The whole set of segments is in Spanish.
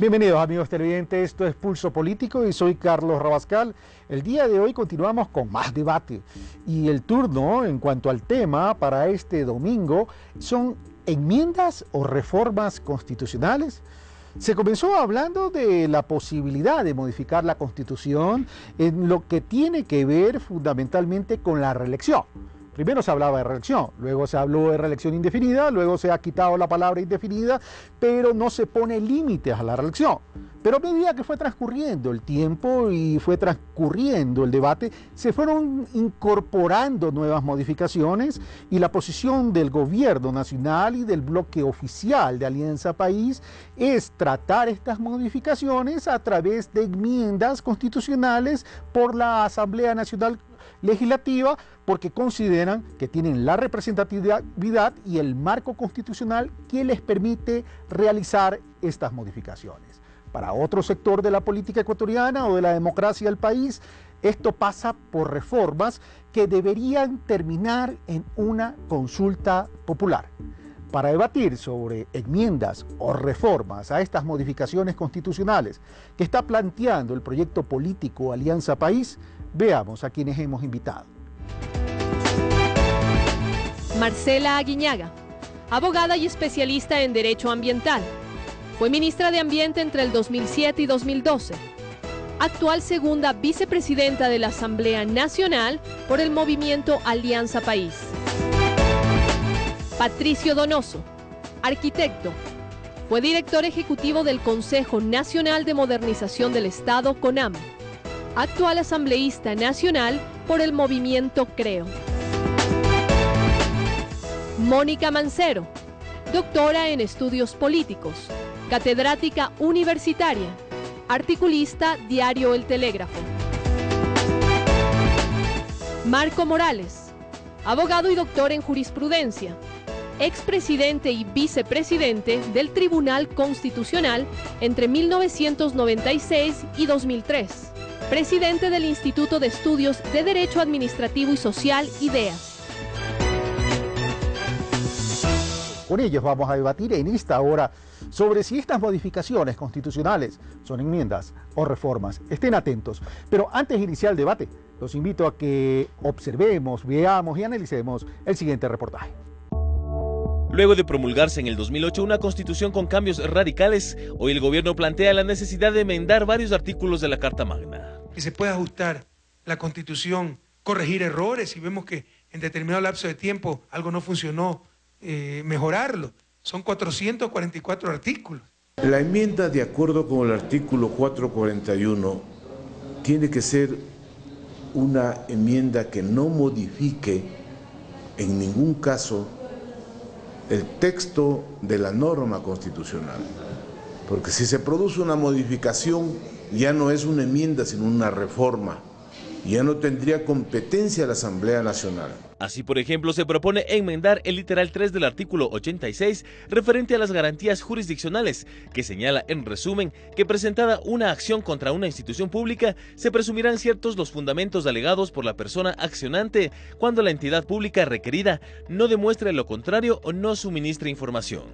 Bienvenidos amigos televidentes, esto es Pulso Político y soy Carlos Rabascal. El día de hoy continuamos con más debate y el turno en cuanto al tema para este domingo son enmiendas o reformas constitucionales. Se comenzó hablando de la posibilidad de modificar la Constitución en lo que tiene que ver fundamentalmente con la reelección. Primero se hablaba de reelección, luego se habló de reelección indefinida, luego se ha quitado la palabra indefinida, pero no se pone límites a la reelección. Pero a medida que fue transcurriendo el tiempo y fue transcurriendo el debate, se fueron incorporando nuevas modificaciones y la posición del gobierno nacional y del bloque oficial de Alianza País es tratar estas modificaciones a través de enmiendas constitucionales por la Asamblea Nacional Legislativa, porque consideran que tienen la representatividad y el marco constitucional que les permite realizar estas modificaciones. Para otro sector de la política ecuatoriana o de la democracia del país, esto pasa por reformas que deberían terminar en una consulta popular. Para debatir sobre enmiendas o reformas a estas modificaciones constitucionales que está planteando el proyecto político Alianza País, veamos a quienes hemos invitado. Marcela Aguiñaga, abogada y especialista en Derecho Ambiental. Fue ministra de Ambiente entre el 2007 y 2012. Actual segunda vicepresidenta de la Asamblea Nacional por el movimiento Alianza País. Patricio Donoso, arquitecto. Fue director ejecutivo del Consejo Nacional de Modernización del Estado, CONAM. Actual asambleísta nacional por el movimiento CREO. Mónica Mancero, doctora en estudios políticos, catedrática universitaria, articulista Diario El Telégrafo. Marco Morales, abogado y doctor en jurisprudencia, expresidente y vicepresidente del Tribunal Constitucional entre 1996 y 2003, presidente del Instituto de Estudios de Derecho Administrativo y Social, IDEAS. Con ellos vamos a debatir en esta hora sobre si estas modificaciones constitucionales son enmiendas o reformas. Estén atentos. Pero antes de iniciar el debate, los invito a que observemos, veamos y analicemos el siguiente reportaje. Luego de promulgarse en el 2008 una constitución con cambios radicales, hoy el gobierno plantea la necesidad de enmendar varios artículos de la Carta Magna. Que se pueda ajustar la constitución, corregir errores, si vemos que en determinado lapso de tiempo algo no funcionó, mejorarlo. Son 444 artículos. La enmienda, de acuerdo con el artículo 441, tiene que ser una enmienda que no modifique en ningún caso el texto de la norma constitucional. Porque si se produce una modificación, ya no es una enmienda, sino una reforma. Ya no tendría competencia la Asamblea Nacional. Así, por ejemplo, se propone enmendar el literal 3 del artículo 86 referente a las garantías jurisdiccionales, que señala en resumen que presentada una acción contra una institución pública, se presumirán ciertos los fundamentos alegados por la persona accionante cuando la entidad pública requerida no demuestre lo contrario o no suministre información.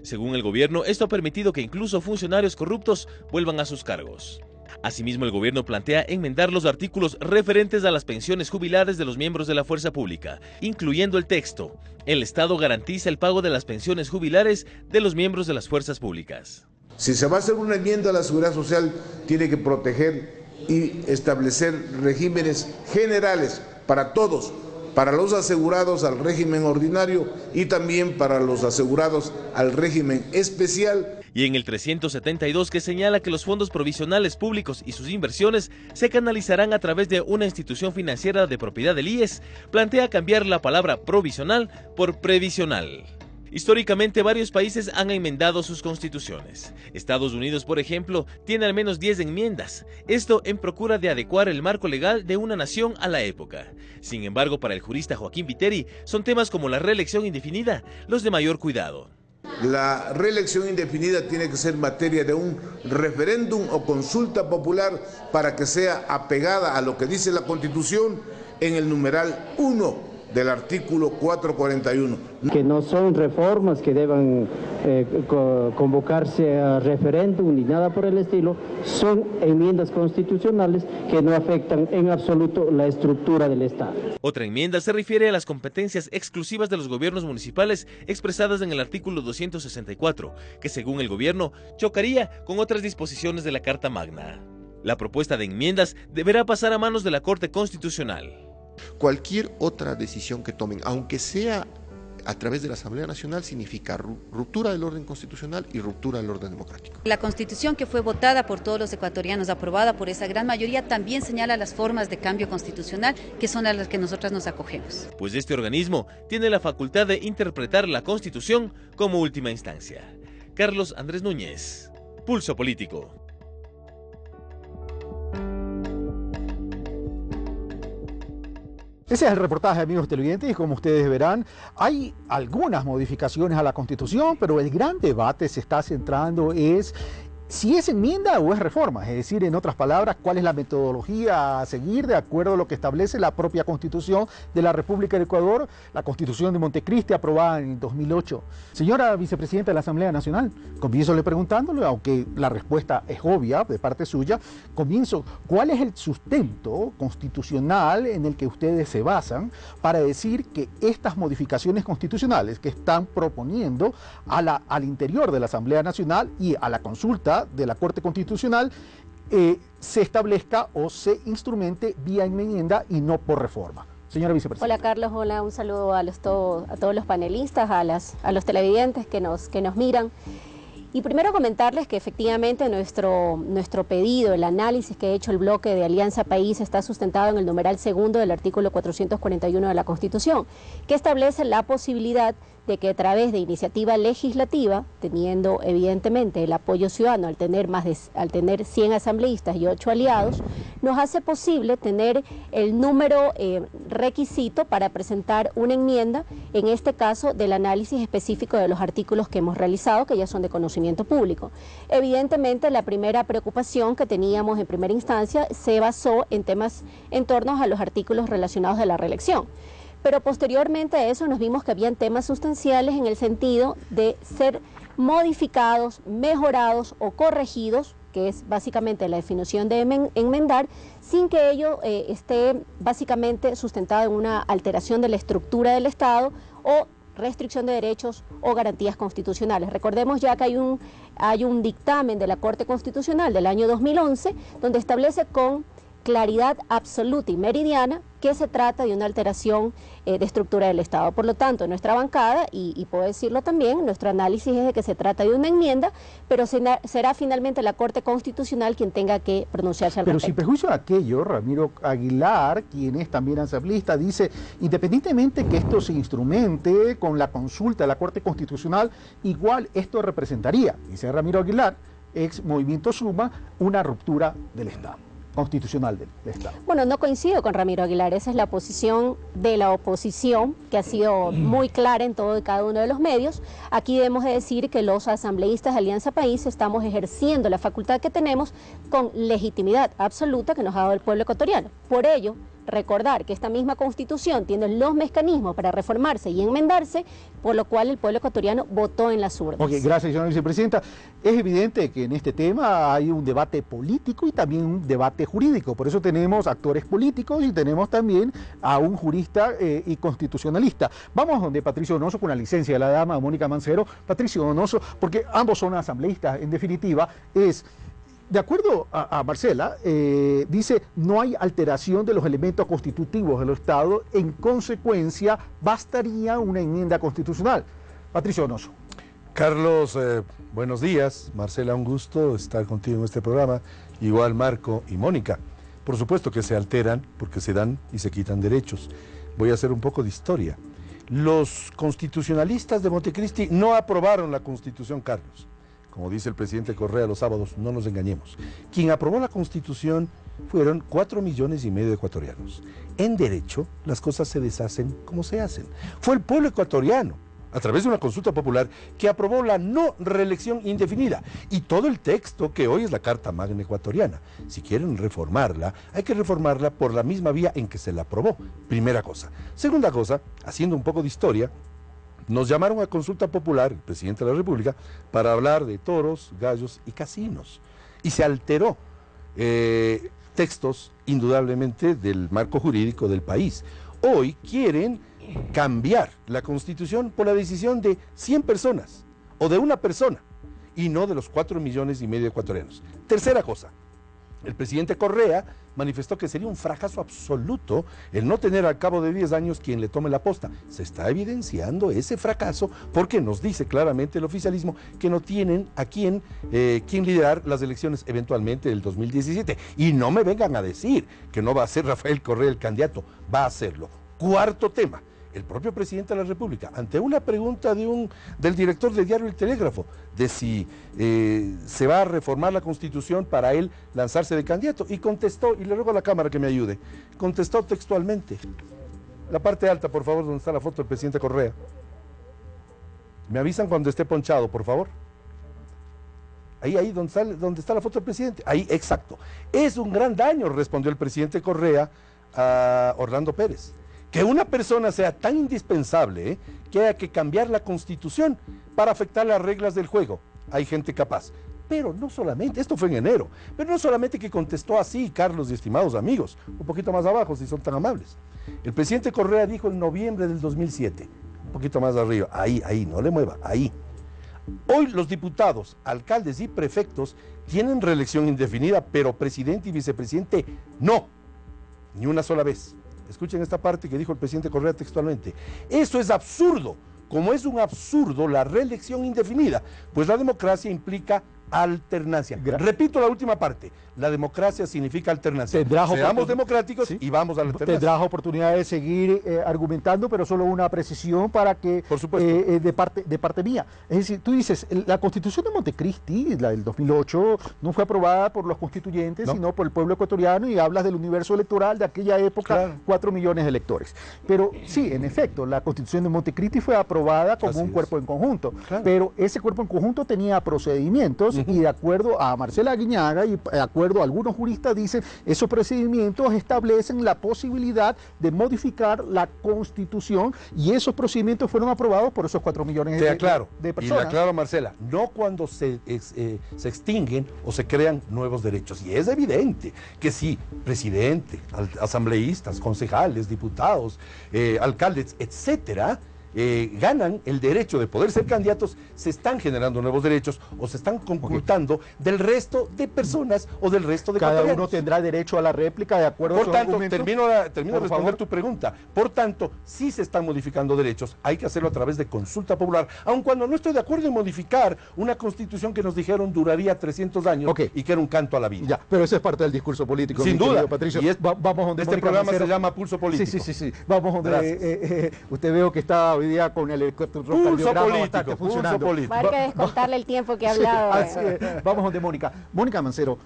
Según el gobierno, esto ha permitido que incluso funcionarios corruptos vuelvan a sus cargos. Asimismo, el gobierno plantea enmendar los artículos referentes a las pensiones jubilares de los miembros de la fuerza pública, incluyendo el texto: el Estado garantiza el pago de las pensiones jubilares de los miembros de las fuerzas públicas. Si se va a hacer una enmienda a la seguridad social, tiene que proteger y establecer regímenes generales para todos, para los asegurados al régimen ordinario y también para los asegurados al régimen especial. Y en el 372, que señala que los fondos provisionales públicos y sus inversiones se canalizarán a través de una institución financiera de propiedad del IES, plantea cambiar la palabra provisional por previsional. Históricamente, varios países han enmendado sus constituciones. Estados Unidos, por ejemplo, tiene al menos 10 enmiendas, esto en procura de adecuar el marco legal de una nación a la época. Sin embargo, para el jurista Joaquín Viteri, son temas como la reelección indefinida los de mayor cuidado. La reelección indefinida tiene que ser materia de un referéndum o consulta popular para que sea apegada a lo que dice la Constitución en el numeral 1 del artículo 441. Que no son reformas que deban convocarse a referéndum ni nada por el estilo, son enmiendas constitucionales que no afectan en absoluto la estructura del Estado. Otra enmienda se refiere a las competencias exclusivas de los gobiernos municipales expresadas en el artículo 264, que según el gobierno chocaría con otras disposiciones de la Carta Magna. La propuesta de enmiendas deberá pasar a manos de la Corte Constitucional. Cualquier otra decisión que tomen, aunque sea a través de la Asamblea Nacional, significa ruptura del orden constitucional y ruptura del orden democrático. La Constitución, que fue votada por todos los ecuatorianos, aprobada por esa gran mayoría, también señala las formas de cambio constitucional, que son a las que nosotras nos acogemos. Pues este organismo tiene la facultad de interpretar la Constitución como última instancia. Carlos Andrés Núñez, Pulso Político. Ese es el reportaje, amigos televidentes, y como ustedes verán, hay algunas modificaciones a la Constitución, pero el gran debate se está centrando es si es enmienda o es reforma, es decir, en otras palabras, cuál es la metodología a seguir de acuerdo a lo que establece la propia Constitución de la República del Ecuador, la Constitución de Montecristi aprobada en el 2008. Señora Vicepresidenta de la Asamblea Nacional, comienzo preguntándole, aunque la respuesta es obvia de parte suya, comienzo, ¿cuál es el sustento constitucional en el que ustedes se basan para decir que estas modificaciones constitucionales que están proponiendo al interior de la Asamblea Nacional y a la consulta de la Corte Constitucional se establezca o se instrumente vía enmienda y no por reforma? Señora Vicepresidenta. Hola Carlos, hola, un saludo a todos los panelistas, a los televidentes que nos miran. Y primero comentarles que efectivamente nuestro pedido, el análisis que ha hecho el bloque de Alianza País está sustentado en el numeral segundo del artículo 441 de la Constitución, que establece la posibilidad de que a través de iniciativa legislativa, teniendo evidentemente el apoyo ciudadano al tener 100 asambleístas y 8 aliados, nos hace posible tener el número requisito para presentar una enmienda, en este caso del análisis específico de los artículos que hemos realizado, que ya son de conocimiento público. Evidentemente la primera preocupación que teníamos en primera instancia se basó en temas en torno a los artículos relacionados de la reelección. Pero posteriormente a eso nos vimos que habían temas sustanciales en el sentido de ser modificados, mejorados o corregidos, que es básicamente la definición de enmendar, sin que ello esté básicamente sustentado en una alteración de la estructura del Estado o restricción de derechos o garantías constitucionales. Recordemos ya que hay un dictamen de la Corte Constitucional del año 2011 donde establece con claridad absoluta y meridiana que se trata de una alteración de estructura del Estado. Por lo tanto, nuestra bancada, y puedo decirlo también, nuestro análisis es de que se trata de una enmienda, pero será finalmente la Corte Constitucional quien tenga que pronunciarse al respecto. Pero sin perjuicio de aquello, Ramiro Aguilar, quien es también asambleísta, dice, independientemente que esto se instrumente con la consulta de la Corte Constitucional, igual esto representaría, dice Ramiro Aguilar, ex Movimiento Suma, una ruptura del Estado constitucional del Estado. Bueno, no coincido con Ramiro Aguilar, esa es la posición de la oposición, que ha sido muy clara en todo y cada uno de los medios. Aquí debemos de decir que los asambleístas de Alianza País estamos ejerciendo la facultad que tenemos con legitimidad absoluta que nos ha dado el pueblo ecuatoriano. Por ello, recordar que esta misma Constitución tiene los mecanismos para reformarse y enmendarse, por lo cual el pueblo ecuatoriano votó en las urnas. Ok, gracias, señora Vicepresidenta. Es evidente que en este tema hay un debate político y también un debate jurídico. Por eso tenemos actores políticos y tenemos también a un jurista y constitucionalista. Vamos donde Patricio Donoso, con la licencia de la dama Mónica Mancero. Patricio Donoso, porque ambos son asambleístas, en definitiva, de acuerdo a Marcela, dice, no hay alteración de los elementos constitutivos del Estado, en consecuencia, bastaría una enmienda constitucional. Patricio Donoso. Carlos, buenos días. Marcela, un gusto estar contigo en este programa. Igual Marco y Mónica. Por supuesto que se alteran porque se dan y se quitan derechos. Voy a hacer un poco de historia. Los constitucionalistas de Montecristi no aprobaron la Constitución, Carlos. Como dice el presidente Correa los sábados, no nos engañemos. Quien aprobó la Constitución fueron 4,5 millones de ecuatorianos. En derecho, las cosas se deshacen como se hacen. Fue el pueblo ecuatoriano a través de una consulta popular que aprobó la no reelección indefinida y todo el texto que hoy es la Carta Magna Ecuatoriana. Si quieren reformarla, hay que reformarla por la misma vía en que se la aprobó, primera cosa. Segunda cosa, haciendo un poco de historia, nos llamaron a consulta popular, el presidente de la República, para hablar de toros, gallos y casinos. Y se alteró textos, indudablemente, del marco jurídico del país. Hoy quieren cambiar la Constitución por la decisión de 100 personas, o de una persona, y no de los 4,5 millones de ecuatorianos. Tercera cosa, el presidente Correa manifestó que sería un fracaso absoluto el no tener al cabo de 10 años quien le tome la posta. Se está evidenciando ese fracaso porque nos dice claramente el oficialismo que no tienen a quien liderar las elecciones eventualmente del 2017. Y no me vengan a decir que no va a ser Rafael Correa el candidato, va a hacerlo. Cuarto tema. El propio presidente de la República, ante una pregunta del director del diario El Telégrafo, de si se va a reformar la Constitución para él lanzarse de candidato, y contestó, y le ruego a la cámara que me ayude, contestó textualmente, la parte alta, por favor, donde está la foto del presidente Correa. Me avisan cuando esté ponchado, por favor. Ahí donde está la foto del presidente, ahí, exacto. Es un gran daño, respondió el presidente Correa a Orlando Pérez. Que una persona sea tan indispensable que haya que cambiar la Constitución para afectar las reglas del juego. Hay gente capaz. Pero no solamente, esto fue en enero, pero no solamente que contestó así, Carlos y estimados amigos, un poquito más abajo si son tan amables. El presidente Correa dijo en noviembre del 2007, un poquito más arriba, ahí, no le mueva, ahí. Hoy los diputados, alcaldes y prefectos tienen reelección indefinida, pero presidente y vicepresidente no, ni una sola vez. Escuchen esta parte que dijo el presidente Correa textualmente. Eso es absurdo, como es un absurdo la reelección indefinida, pues la democracia implica alternancia. Repito la última parte, la democracia significa alternancia. Seamos democráticos, ¿sí? Y vamos a la alternancia. Tendrás oportunidad de seguir argumentando, pero solo una precisión para que, por supuesto, de parte mía. Es decir, tú dices, la Constitución de Montecristi, la del 2008, no fue aprobada por los constituyentes, ¿no?, sino por el pueblo ecuatoriano, y hablas del universo electoral de aquella época, claro, 4 millones de electores. Pero sí, en efecto, la Constitución de Montecristi fue aprobada como un cuerpo en conjunto, claro, pero ese cuerpo en conjunto tenía procedimientos, y de acuerdo a Marcela Aguiñaga y de acuerdo a algunos juristas, dicen, esos procedimientos establecen la posibilidad de modificar la Constitución, y esos procedimientos fueron aprobados por esos 4 millones de personas. Y le aclaro, Marcela, no cuando se extinguen o se crean nuevos derechos. Y es evidente que si presidente, asambleístas, concejales, diputados, alcaldes, etcétera, ganan el derecho de poder ser candidatos, se están generando nuevos derechos o se están concultando del resto de personas o del resto de cada uno tendrá derecho a la réplica de acuerdo a su argumento. Termino de responder tu pregunta. Por tanto, sí se están modificando derechos, hay que hacerlo a través de consulta popular, aun cuando no estoy de acuerdo en modificar una Constitución que nos dijeron duraría 300 años y que era un canto a la vida. Ya, pero eso es parte del discurso político. Sin duda, Patricio. Y vamos donde este programa se llama Pulso Político. Sí. Vamos donde usted veo que está hoy día con el electrocardiograma bastante funcionando. Hay que descontarle el tiempo que ha hablado. Vamos donde Mónica. Mónica Mancero,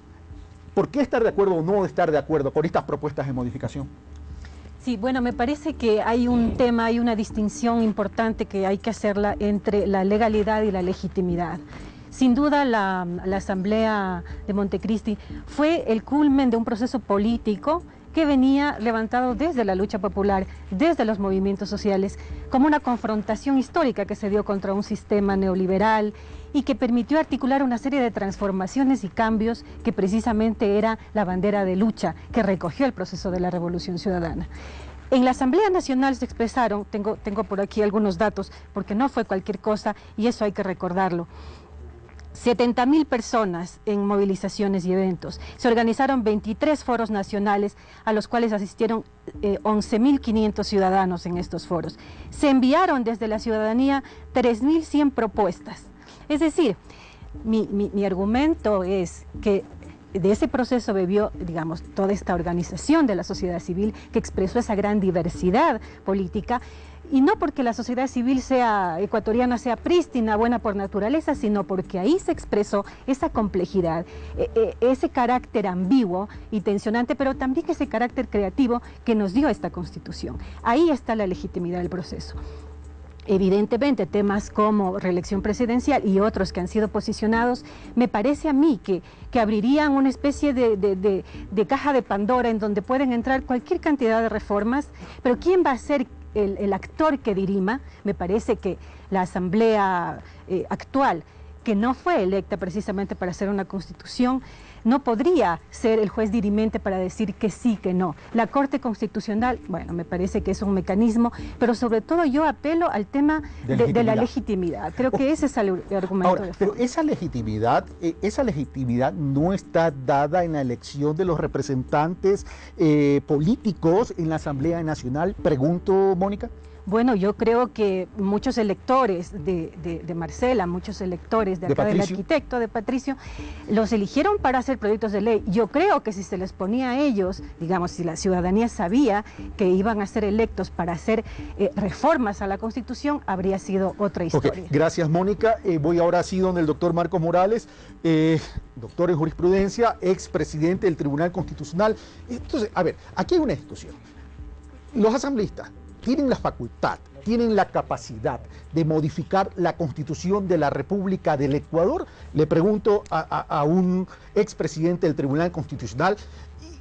¿por qué estar de acuerdo o no estar de acuerdo con estas propuestas de modificación? Sí, bueno, me parece que hay un tema, hay una distinción importante que hay que hacerla entre la legalidad y la legitimidad. Sin duda la Asamblea de Montecristi fue el culmen de un proceso político que venía levantado desde la lucha popular, desde los movimientos sociales, como una confrontación histórica que se dio contra un sistema neoliberal y que permitió articular una serie de transformaciones y cambios que precisamente era la bandera de lucha que recogió el proceso de la Revolución Ciudadana. En la Asamblea Nacional se expresaron, tengo por aquí algunos datos, porque no fue cualquier cosa y eso hay que recordarlo. 70.000 personas en movilizaciones y eventos. Se organizaron 23 foros nacionales a los cuales asistieron 11.500 ciudadanos en estos foros. Se enviaron desde la ciudadanía 3.100 propuestas. Es decir, mi argumento es que de ese proceso bebió, digamos, toda esta organización de la sociedad civil que expresó esa gran diversidad política. Y no porque la sociedad civil ecuatoriana sea prístina, buena por naturaleza, sino porque ahí se expresó esa complejidad, ese carácter ambiguo y tensionante, pero también ese carácter creativo que nos dio esta Constitución. Ahí está la legitimidad del proceso. evidentemente temas como reelección presidencial y otros que han sido posicionados, me parece a mí que abrirían una especie de caja de Pandora en donde pueden entrar cualquier cantidad de reformas, pero ¿quién va a ser el actor que dirima? Me parece que la Asamblea actual, que no fue electa precisamente para hacer una constitución, no podría ser el juez dirimente para decir que sí, que no. La Corte Constitucional, bueno, me parece que es un mecanismo, pero sobre todo yo apelo al tema de la legitimidad. Creo que ese es el argumento. Ahora, pero esa legitimidad no está dada en la elección de los representantes políticos en la Asamblea Nacional, pregunto, Mónica. Bueno, yo creo que muchos electores de Marcela, muchos electores de acá del arquitecto, de Patricio, los eligieron para hacer proyectos de ley. Yo creo que si se les ponía a ellos, digamos, si la ciudadanía sabía que iban a ser electos para hacer reformas a la Constitución, habría sido otra historia. Okay. Gracias, Mónica. Voy ahora sí donde el doctor Marcos Morales, doctor en jurisprudencia, expresidente del Tribunal Constitucional. Entonces, a ver, aquí hay una discusión. Los asambleístas tienen la facultad, tienen la capacidad de modificar la Constitución de la República del Ecuador. Le pregunto a un expresidente del Tribunal Constitucional.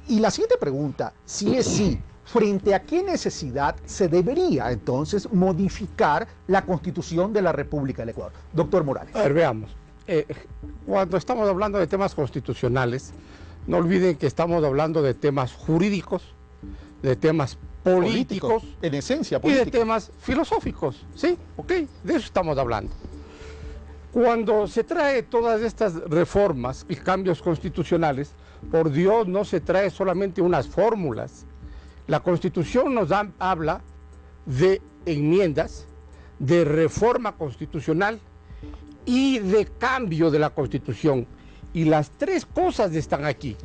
Y la siguiente pregunta, si es sí, ¿frente a qué necesidad se debería entonces modificar la Constitución de la República del Ecuador? Doctor Morales. A ver, veamos. Cuando estamos hablando de temas constitucionales, no olviden que estamos hablando de temas jurídicos, de temas políticos, en esencia políticos, y de temas filosóficos, ¿sí? Ok, de eso estamos hablando. Cuando se trae todas estas reformas y cambios constitucionales, por Dios, no se trae solamente unas fórmulas. La Constitución nos habla de enmiendas, de reforma constitucional y de cambio de la Constitución. Y las tres cosas están aquí.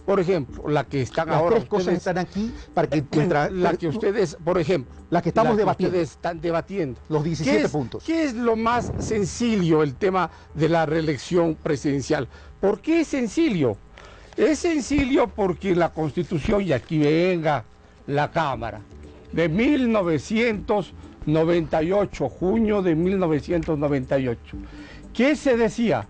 Por ejemplo, la que están ahora... Las tres cosas están aquí para que... La que ustedes, por ejemplo... La que estamos debatiendo. Ustedes están debatiendo. Los 17 puntos. ¿Qué es lo más sencillo, el tema de la reelección presidencial? ¿Por qué es sencillo? Es sencillo porque la Constitución, y aquí venga la Cámara, de 1998, junio de 1998, ¿qué se decía?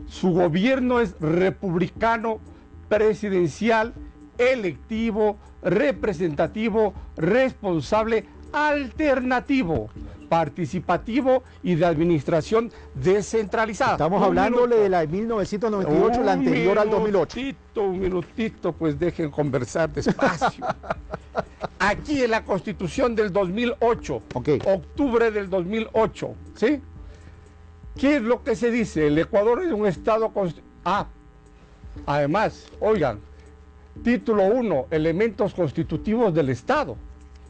Su gobierno es republicano, presidencial, electivo, representativo, responsable, alternativo, participativo y de administración descentralizada. Estamos hablándole de la de 1998, la anterior al 2008. Un minutito, pues dejen conversar despacio. Aquí en la Constitución del 2008, octubre del 2008, ¿sí? ¿Qué es lo que se dice? El Ecuador es un estado constitucional. Además, oigan, título 1, elementos constitutivos del Estado.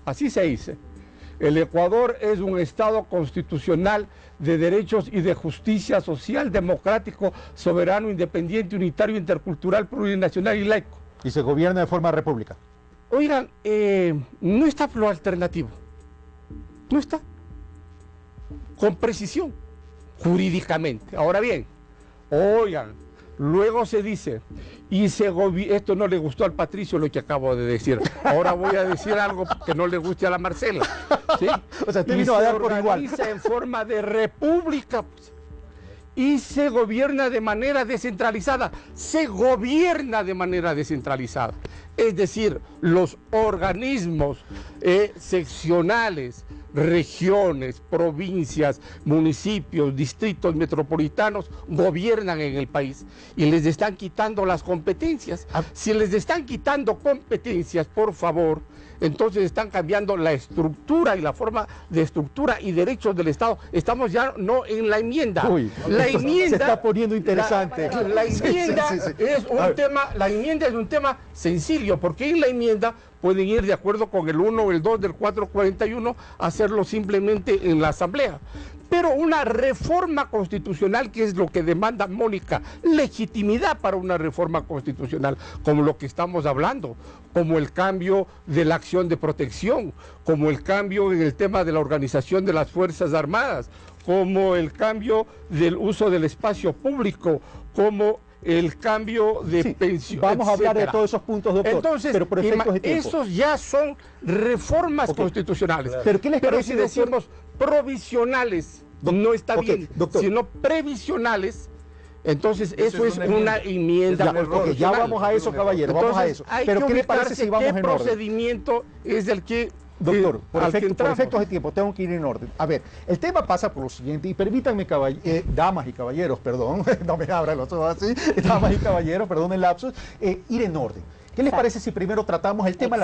Así se dice. El Ecuador es un Estado constitucional de derechos y de justicia social, democrático, soberano, independiente, unitario, intercultural, plurinacional y laico. Y se gobierna de forma república. Oigan, no está lo alternativo. No está. Con precisión, jurídicamente. Ahora bien, oigan, luego se dice, esto no le gustó al Patricio lo que acabo de decir. Ahora voy a decir algo que no le guste a la Marcela. ¿Sí? O sea, usted vino a dar por igual. Y se organiza en forma de república, pues, y se gobierna de manera descentralizada. Se gobierna de manera descentralizada. Es decir, los organismos seccionales, regiones, provincias, municipios, distritos metropolitanos gobiernan en el país y les están quitando las competencias. Si les están quitando competencias, por favor, entonces están cambiando la estructura y la forma de estructura y derechos del Estado. Estamos ya no en la enmienda. La enmienda se está poniendo interesante. La enmienda es un tema, la enmienda es un tema sencillo, porque en la enmienda pueden ir de acuerdo con el 1 o el 2 del 441, hacerlo simplemente en la Asamblea. Pero una reforma constitucional, que es lo que demanda Mónica, legitimidad para una reforma constitucional, como lo que estamos hablando, como el cambio de la acción de protección, como el cambio en el tema de la organización de las Fuerzas Armadas, como el cambio del uso del espacio público, como el cambio de pensión. Vamos a hablar de todos esos puntos, doctor. Entonces, pero por efectos de tiempo. esos ya son reformas constitucionales. ¿Pero qué les parece, si decimos provisionales no está bien, doctor, sino previsionales. Entonces eso es una enmienda. Porque ya vamos a eso, caballero, vamos a eso. Pero ¿qué le parece si vamos en orden? ¿Qué procedimiento es el que... Doctor, por efectos de tiempo, tengo que ir en orden. A ver, el tema pasa por lo siguiente, y permítanme, damas y caballeros, perdón, no me abran los ojos así, damas y caballeros, perdón el lapsus, ir en orden. ¿Qué les parece si primero tratamos el tema de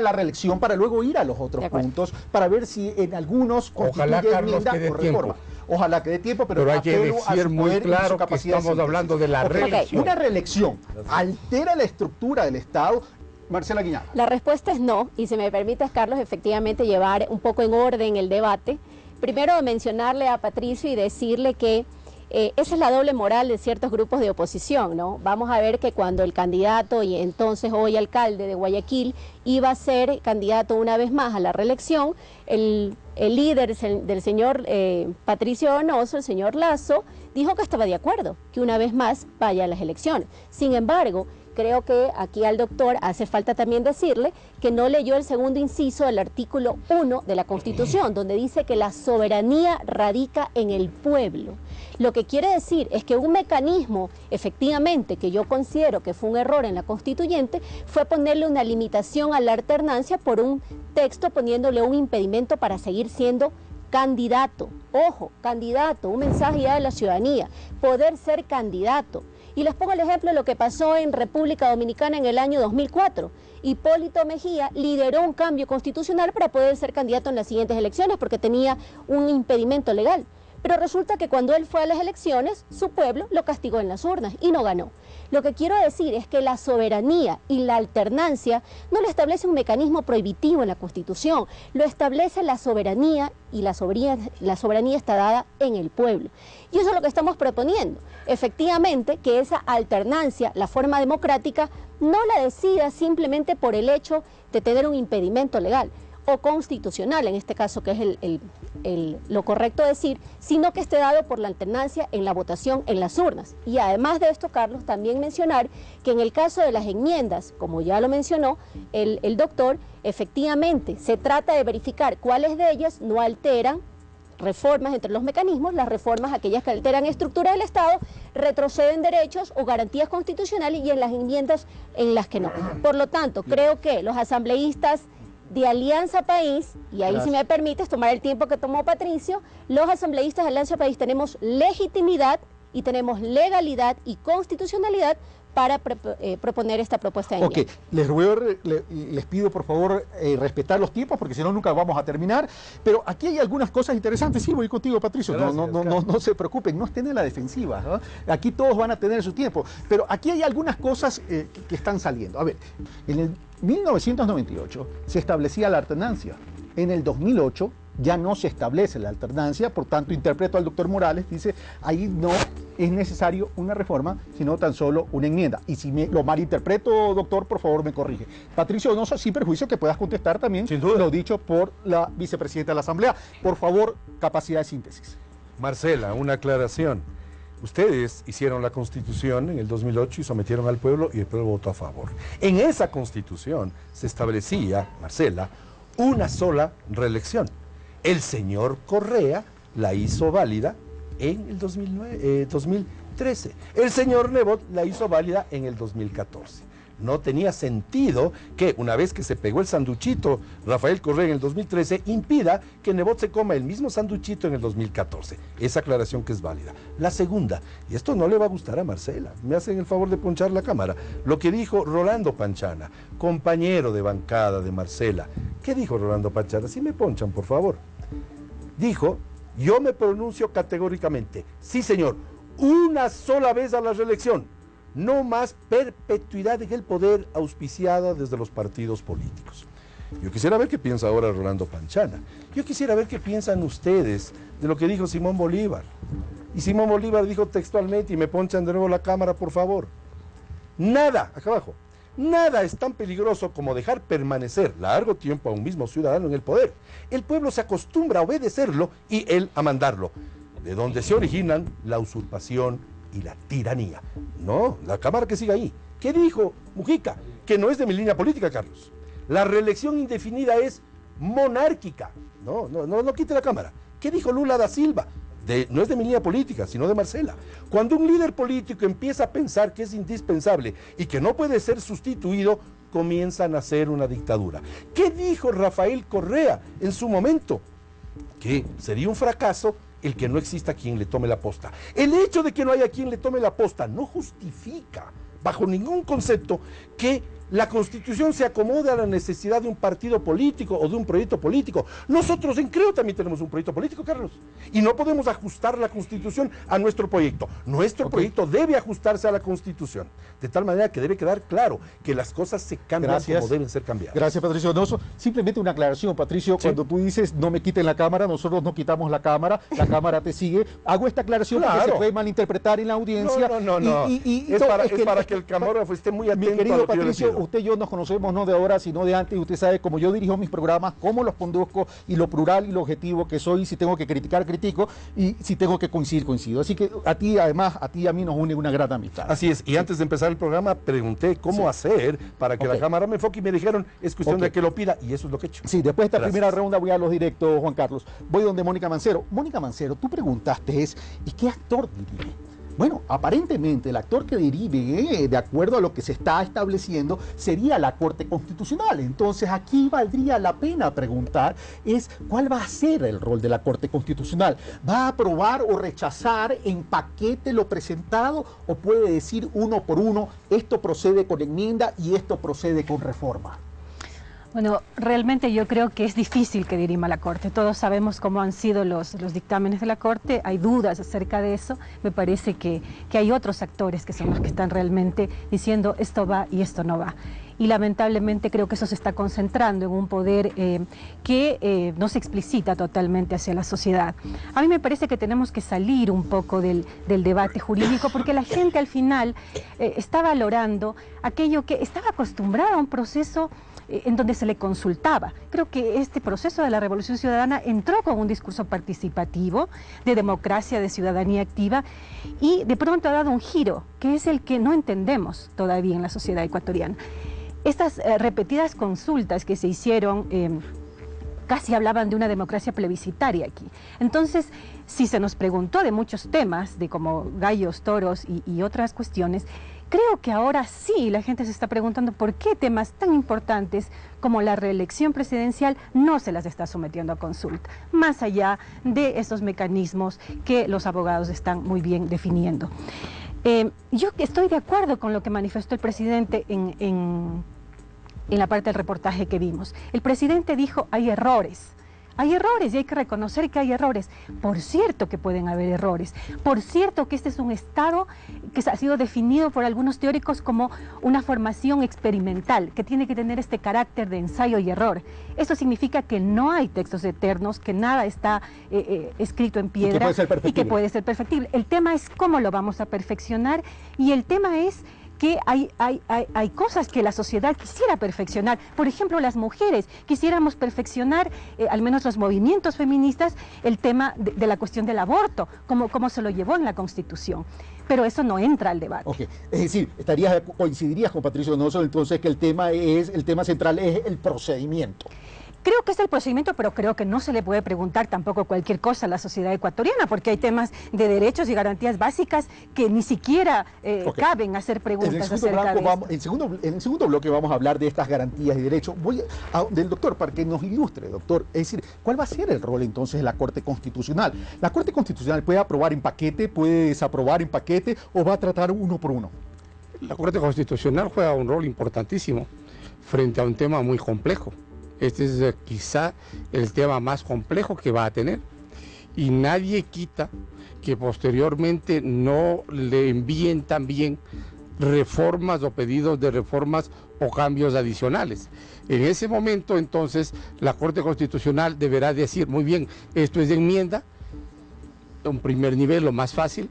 la reelección, para luego ir a los otros puntos, para ver si en algunos constituye enmienda o reforma? Ojalá que dé tiempo, pero hay que decir muy claro que estamos hablando de la reelección. Una reelección altera la estructura del Estado. Marcela Guiñaga. La respuesta es no, y si me permites, Carlos, efectivamente llevar un poco en orden el debate. Primero mencionarle a Patricio y decirle que esa es la doble moral de ciertos grupos de oposición, ¿no? Vamos a ver que cuando el candidato y entonces hoy alcalde de Guayaquil iba a ser candidato una vez más a la reelección, el líder del señor Patricio Donoso, el señor Lasso, dijo que estaba de acuerdo, que una vez más vaya a las elecciones. Sin embargo, creo que aquí al doctor hace falta también decirle que no leyó el segundo inciso del artículo 1 de la Constitución, donde dice que la soberanía radica en el pueblo. Lo que quiere decir es que un mecanismo, efectivamente, que yo considero que fue un error en la Constituyente, fue ponerle una limitación a la alternancia por un texto poniéndole un impedimento para seguir siendo candidato. Ojo, candidato, un mensaje ya de la ciudadanía, poder ser candidato. Y les pongo el ejemplo de lo que pasó en República Dominicana en el año 2004. Hipólito Mejía lideró un cambio constitucional para poder ser candidato en las siguientes elecciones porque tenía un impedimento legal. Pero resulta que cuando él fue a las elecciones, su pueblo lo castigó en las urnas y no ganó. Lo que quiero decir es que la soberanía y la alternancia no lo establece un mecanismo prohibitivo en la Constitución, lo establece la soberanía y la soberanía está dada en el pueblo. Y eso es lo que estamos proponiendo. Efectivamente, que esa alternancia, la forma democrática, no la decida simplemente por el hecho de tener un impedimento legal o constitucional, en este caso que es lo correcto decir, sino que esté dado por la alternancia en la votación en las urnas. Y además de esto, Carlos, también mencionar que en el caso de las enmiendas, como ya lo mencionó el doctor, efectivamente se trata de verificar cuáles de ellas no alteran reformas entre los mecanismos, las reformas aquellas que alteran estructura del Estado, retroceden derechos o garantías constitucionales y en las enmiendas en las que no. Por lo tanto, creo que los asambleístas de Alianza País, y ahí si me permites tomar el tiempo que tomó Patricio, los asambleístas de Alianza País tenemos legitimidad y tenemos legalidad y constitucionalidad para proponer esta propuesta de enmienda. Les pido por favor respetar los tiempos porque si no nunca vamos a terminar, pero aquí hay algunas cosas interesantes. Sí, voy contigo, Patricio. Gracias, no se preocupen, no estén en la defensiva, ¿no? Aquí todos van a tener su tiempo, pero aquí hay algunas cosas que están saliendo. A ver, en el 1998 se establecía la alternancia, en el 2008 ya no se establece la alternancia, por tanto interpreto al doctor Morales, dice, ahí no es necesario una reforma, sino tan solo una enmienda. Y si lo malinterpreto, doctor, por favor me corrige. Patricio Donoso, sin perjuicio que puedas contestar también lo dicho por la vicepresidenta de la Asamblea. Por favor, capacidad de síntesis. Marcela, una aclaración. Ustedes hicieron la Constitución en el 2008 y sometieron al pueblo y el pueblo votó a favor. En esa Constitución se establecía, Marcela, una sola reelección. El señor Correa la hizo válida en el 2013. El señor Nebot la hizo válida en el 2014. No tenía sentido que una vez que se pegó el sanduchito Rafael Correa en el 2013, impida que Nebot se coma el mismo sanduchito en el 2014. Esa aclaración que es válida. La segunda, y esto no le va a gustar a Marcela, me hacen el favor de ponchar la cámara, lo que dijo Rolando Panchana, compañero de bancada de Marcela. ¿Qué dijo Rolando Panchana? Si me ponchan, por favor. Dijo, yo me pronuncio categóricamente, sí señor, una sola vez a la reelección, no más perpetuidad en el poder auspiciada desde los partidos políticos. Yo quisiera ver qué piensa ahora Rolando Panchana. Yo quisiera ver qué piensan ustedes de lo que dijo Simón Bolívar. Y Simón Bolívar dijo textualmente, y me ponchan de nuevo la cámara, por favor, nada, acá abajo, nada es tan peligroso como dejar permanecer largo tiempo a un mismo ciudadano en el poder. El pueblo se acostumbra a obedecerlo y él a mandarlo, de donde se originan la usurpación y la tiranía. No, la cámara que siga ahí. ¿Qué dijo Mujica? Que no es de mi línea política, Carlos. La reelección indefinida es monárquica. No quite la cámara. ¿Qué dijo Lula da Silva? No es de mi línea política, sino de Marcela. Cuando un líder político empieza a pensar que es indispensable y que no puede ser sustituido, comienza a nacer una dictadura. ¿Qué dijo Rafael Correa en su momento? Que sería un fracaso el que no exista quien le tome la posta. El hecho de que no haya quien le tome la posta no justifica, bajo ningún concepto, que la Constitución se acomode a la necesidad de un partido político o de un proyecto político. Nosotros en Creo también tenemos un proyecto político, Carlos, y no podemos ajustar la Constitución a nuestro proyecto. Nuestro proyecto debe ajustarse a la Constitución, de tal manera que debe quedar claro que las cosas se cambian como deben ser cambiadas. Gracias, Patricio Donoso. Simplemente una aclaración, Patricio, cuando tú dices no me quiten la cámara, nosotros no quitamos la cámara te sigue. Hago esta aclaración porque se puede malinterpretar en la audiencia. No. Es para que el camarógrafo esté muy atento. Mi querido a lo que Patricio, usted y yo nos conocemos no de ahora, sino de antes, y usted sabe cómo yo dirijo mis programas, cómo los conduzco, y lo plural y lo objetivo que soy. Si tengo que criticar, critico, y si tengo que coincidir, coincido. Así que a ti, además, a ti y a mí nos une una gran amistad. Así es, y antes de empezar el programa pregunté cómo hacer para que la cámara me enfoque, y me dijeron, es cuestión de que lo pida, y eso es lo que he hecho. Sí, después de esta primera ronda voy a los directos, Juan Carlos. Voy donde Mónica Mancero. Mónica Mancero, tú preguntaste ¿y qué actor dirige? Bueno, aparentemente el actor que derive, de acuerdo a lo que se está estableciendo, sería la Corte Constitucional. Entonces aquí valdría la pena preguntar ¿cuál va a ser el rol de la Corte Constitucional? ¿Va a aprobar o rechazar en paquete lo presentado, o puede decir uno por uno, esto procede con enmienda y esto procede con reforma? Bueno, realmente yo creo que es difícil que dirima la Corte. Todos sabemos cómo han sido los dictámenes de la Corte, hay dudas acerca de eso. Me parece que hay otros actores que son los que están realmente diciendo esto va y esto no va. Y lamentablemente creo que eso se está concentrando en un poder que no se explicita totalmente hacia la sociedad. A mí me parece que tenemos que salir un poco del debate jurídico, porque la gente al final está valorando aquello que estaba acostumbrada a un proceso en donde se le consultaba. Creo que este proceso de la Revolución Ciudadana entró con un discurso participativo, de democracia, de ciudadanía activa, y de pronto ha dado un giro, que es el que no entendemos todavía en la sociedad ecuatoriana. Estas repetidas consultas que se hicieron casi hablaban de una democracia plebiscitaria aquí. Entonces, si se nos preguntó de muchos temas, de como gallos, toros y otras cuestiones, creo que ahora sí la gente se está preguntando por qué temas tan importantes como la reelección presidencial no se las está sometiendo a consulta, más allá de esos mecanismos que los abogados están muy bien definiendo. Yo estoy de acuerdo con lo que manifestó el presidente en la parte del reportaje que vimos. El presidente dijo, hay errores y hay que reconocer que hay errores. Por cierto que pueden haber errores, por cierto que este es un Estado que ha sido definido por algunos teóricos como una formación experimental, que tiene que tener este carácter de ensayo y error. Eso significa que no hay textos eternos, que nada está escrito en piedra y que puede ser perfectible. El tema es cómo lo vamos a perfeccionar, y el tema es que hay cosas que la sociedad quisiera perfeccionar. Por ejemplo, las mujeres quisiéramos perfeccionar, al menos los movimientos feministas, el tema de la cuestión del aborto, como se lo llevó en la Constitución. Pero eso no entra al debate. Okay. Es decir, coincidirías con Patricio Donoso entonces que el tema central es el procedimiento. Creo que es el procedimiento, pero creo que no se le puede preguntar tampoco cualquier cosa a la sociedad ecuatoriana, porque hay temas de derechos y garantías básicas que ni siquiera caben hacer preguntas acerca de eso. En el segundo bloque vamos a hablar de estas garantías y derechos. Voy del doctor para que nos ilustre, doctor. Es decir, ¿cuál va a ser el rol entonces de la Corte Constitucional? ¿La Corte Constitucional puede aprobar en paquete, puede desaprobar en paquete, o va a tratar uno por uno? La Corte Constitucional juega un rol importantísimo frente a un tema muy complejo. Este es quizá el tema más complejo que va a tener, y nadie quita que posteriormente no le envíen también reformas o pedidos de reformas o cambios adicionales. En ese momento, entonces, la Corte Constitucional deberá decir, muy bien, esto es de enmienda, un primer nivel, lo más fácil,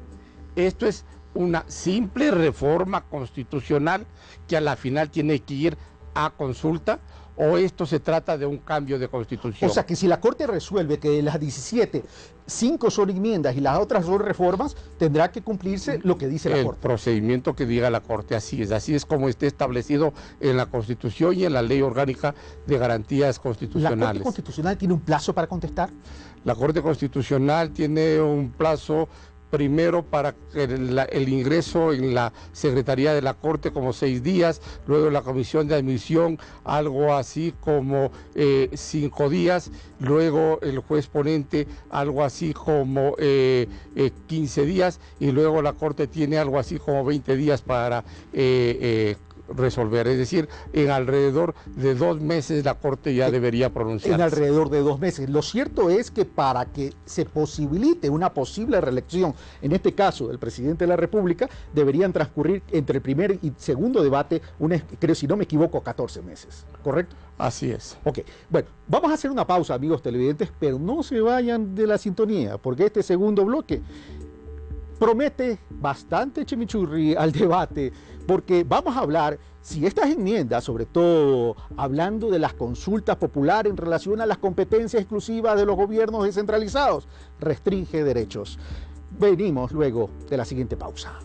esto es una simple reforma constitucional que a la final tiene que ir a consulta, o esto se trata de un cambio de constitución. O sea que si la Corte resuelve que de las 17, 5 son enmiendas y las otras son reformas, tendrá que cumplirse lo que dice la Corte. El procedimiento que diga la Corte, así es como esté establecido en la Constitución y en la Ley Orgánica de Garantías Constitucionales. ¿La Corte Constitucional tiene un plazo para contestar? La Corte Constitucional tiene un plazo primero para el ingreso en la Secretaría de la Corte como 6 días, luego la Comisión de Admisión algo así como 5 días, luego el juez ponente algo así como 15 días y luego la Corte tiene algo así como 20 días para resolver, es decir, en alrededor de 2 meses la Corte ya debería pronunciarse. En alrededor de 2 meses. Lo cierto es que para que se posibilite una posible reelección, en este caso del presidente de la República, deberían transcurrir entre el primer y segundo debate, creo, si no me equivoco, 14 meses, ¿correcto? Así es. Ok, bueno, vamos a hacer una pausa, amigos televidentes, pero no se vayan de la sintonía, porque este segundo bloque promete bastante chimichurri al debate, porque vamos a hablar si estas enmiendas, sobre todo hablando de las consultas populares en relación a las competencias exclusivas de los gobiernos descentralizados, restringe derechos. Venimos luego de la siguiente pausa.